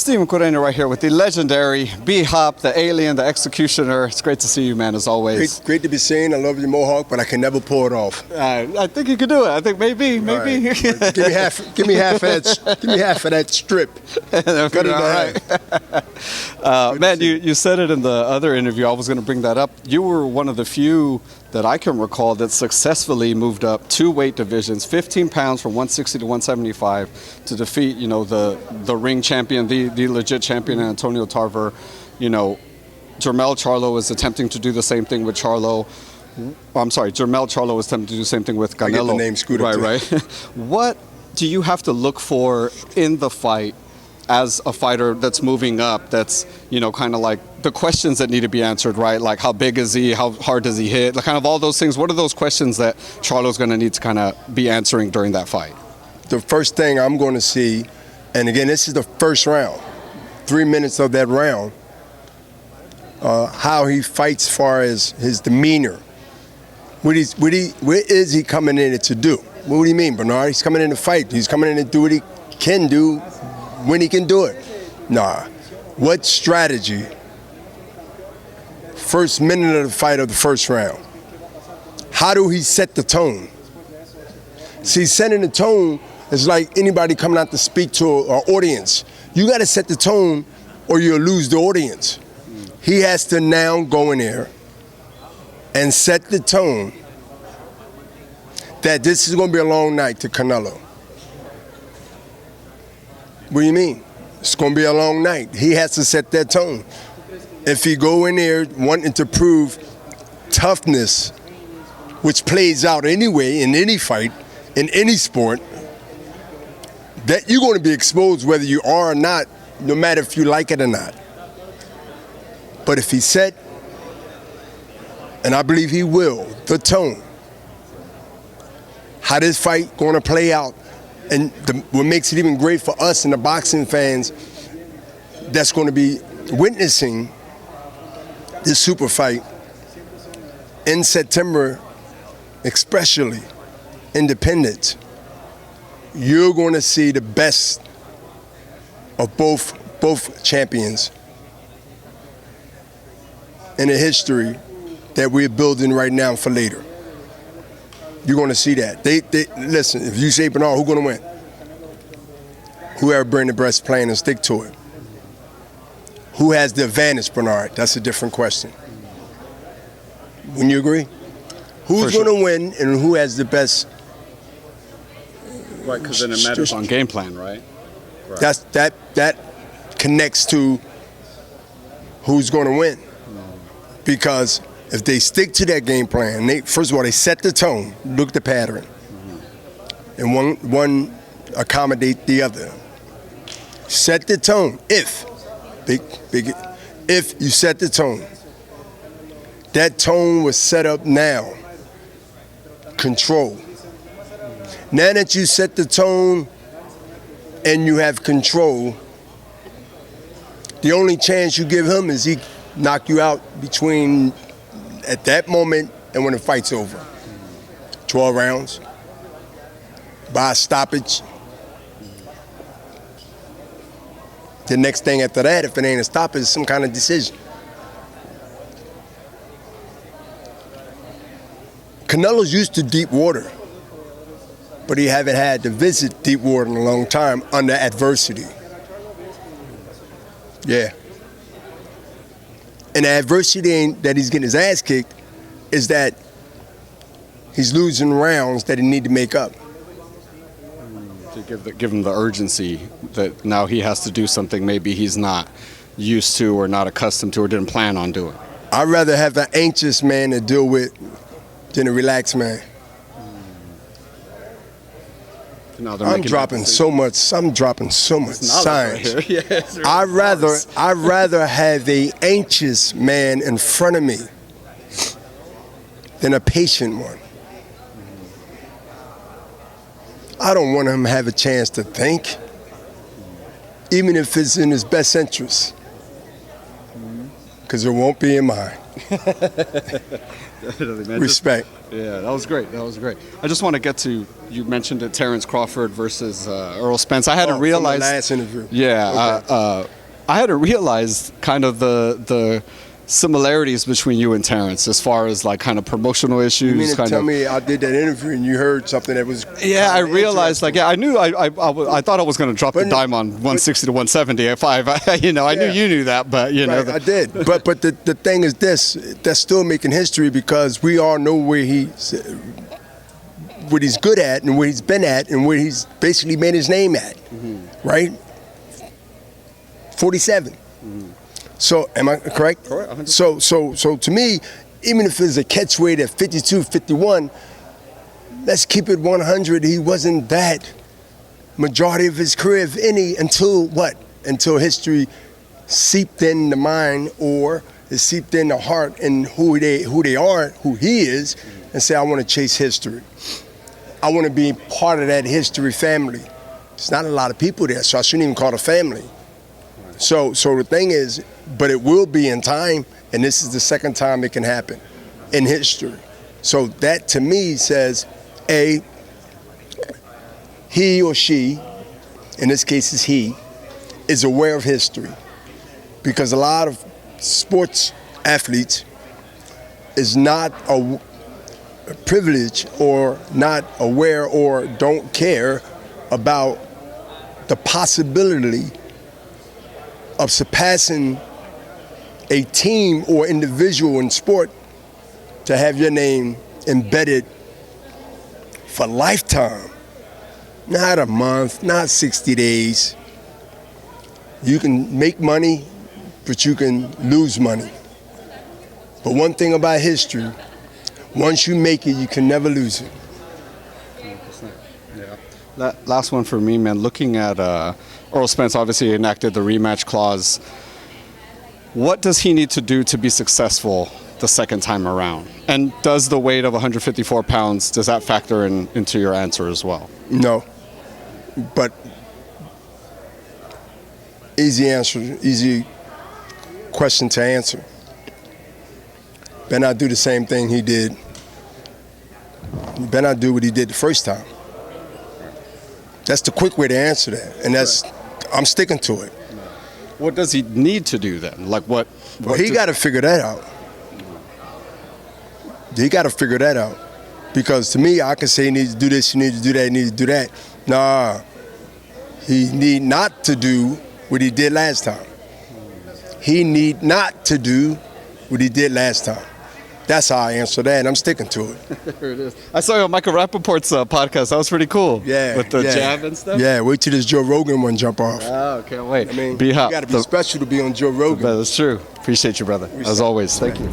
Steven Corena right here with the legendary BHOP, the alien, the executioner. It's great to see you, man, as always. Great to be seen. I love your mohawk, but I can never pull it off. I think you can do it. I think maybe. Right. give me half of that strip. Cut it all right. Man, you said it in the other interview. I was going to bring that up. You were one of the few that I can recall that successfully moved up 2 weight divisions, 15 pounds from 160 to 175 to defeat, the ring champion, the legit champion, Antonio Tarver. Jermell Charlo is attempting to do the same thing with Charlo. I'm sorry, Jermell Charlo was attempting to do the same thing with Canelo. I get the name screwed up. Right. What do you have to look for in the fight as a fighter that's moving up, that's, kind of like the questions that need to be answered, right? Like, how big is he? How hard does he hit? Like, kind of all those things. What are those questions that Charlo's going to need to kind of be answering during that fight? The first thing I'm going to see, and again, this is the first round, 3 minutes of that round, how he fights as far as his demeanor. What is he coming in to do? What do you mean, Bernard? He's coming in to fight. He's coming in to do what he can do when he can do it. Nah. What strategy? First minute of the fight of the first round. How do he set the tone? See, setting the tone is like anybody coming out to speak to an audience. You got to set the tone or you'll lose the audience. He has to now go in there and set the tone that this is going to be a long night to Canelo. What do you mean? It's going to be a long night. He has to set that tone. If he go in there wanting to prove toughness, which plays out anyway in any fight, in any sport, that you're going to be exposed whether you are or not, no matter if you like it or not. But if he set, and I believe he will, the tone, how this fight going to play out, and what makes it even great for us and the boxing fans that's going to be witnessing this super fight in September, especially Independence, you're going to see the best of both champions in the history that we're building right now for later. You're going to see that. They listen, if you say Bernard, who's going to win? Whoever bring the best plan and stick to it. Who has the advantage, Bernard? That's a different question. Wouldn't you agree? Who's going to win and who has the best? Right, because then it matters on game plan, right? That connects to who's going to win. Because if they stick to that game plan, first of all, they set the tone, look at the pattern, and one accommodate the other. Set the tone. If you set the tone, that tone was set up now. Control. Now that you set the tone and you have control, the only chance you give him is he knock you out between at that moment and when the fight's over. 12 rounds, by a stoppage. The next thing after that, if it ain't a stoppage, is some kind of decision. Canelo's used to deep water, but he haven't had to visit deep water in a long time under adversity. Yeah. And the adversity that he's getting his ass kicked is that he's losing rounds that he need to make up. To give him the urgency that now he has to do something maybe he's not used to or not accustomed to or didn't plan on doing. I'd rather have an anxious man to deal with than a relaxed man. I'm dropping so much science. Right yeah, I'd rather have a anxious man in front of me than a patient one. I don't want him to have a chance to think, even if it's in his best interest, because it won't be in mine. Respect. Yeah, that was great. I just want to get to, you mentioned it, Terence Crawford versus ERROL Spence. I hadn't realized. From the last interview. Yeah, okay. I hadn't realized kind of the similarities between you and Terence as far as like kind of promotional issues. You mean to kind tell of, me I did that interview and you heard something that was yeah, I realized like, yeah, I knew I thought I was going to drop the dime on 160 to 170 at 5. You know, I knew you knew that, but you know. Right, I did. But the thing is this, that's still making history because we all know what he's good at and where he's been at and where he's basically made his name at, right? 47. So am I correct? Correct. 100%. So to me, even if it's a catch weight at 52, 51, let's keep it 100. He wasn't that majority of his career, if any, until what? Until history seeped in the mind or it seeped in the heart and who they are, who he is, and say, I want to chase history. I want to be part of that history family. There's not a lot of people there, so I shouldn't even call it a family. So the thing is, but it will be in time, and this is the second time it can happen in history. So that to me says, A, he or she, in this case is he, is aware of history. Because a lot of sports athletes is not a privilege or not aware or don't care about the possibility of surpassing a team or individual in sport to have your name embedded for lifetime. Not a month, not 60 days. You can make money, but you can lose money. But one thing about history, once you make it, you can never lose it. Yeah. Last one for me, man. Looking at ERROL Spence obviously enacted the rematch clause. What does he need to do to be successful the second time around? And does the weight of 154 pounds, does that factor into your answer as well? No. But easy answer, easy question to answer. Better not do the same thing he did. You better not do what he did the first time. That's the quick way to answer that, and I'm sticking to it. What does he need to do then? Like what Well, he got to figure that out. He got to figure that out. Because to me, I can say he needs to do this, he needs to do that, he needs to do that. Nah, he need not to do what he did last time. He need not to do what he did last time. That's how I answer that, and I'm sticking to it. There it is. I saw you on Michael Rappaport's podcast. That was pretty cool. Yeah. With the jab and stuff? Yeah, wait till this Joe Rogan one jump off. Oh, can't wait. I mean, BHOP. you got to be special to be on Joe Rogan. That's true. Appreciate you, brother. As always. Thank you.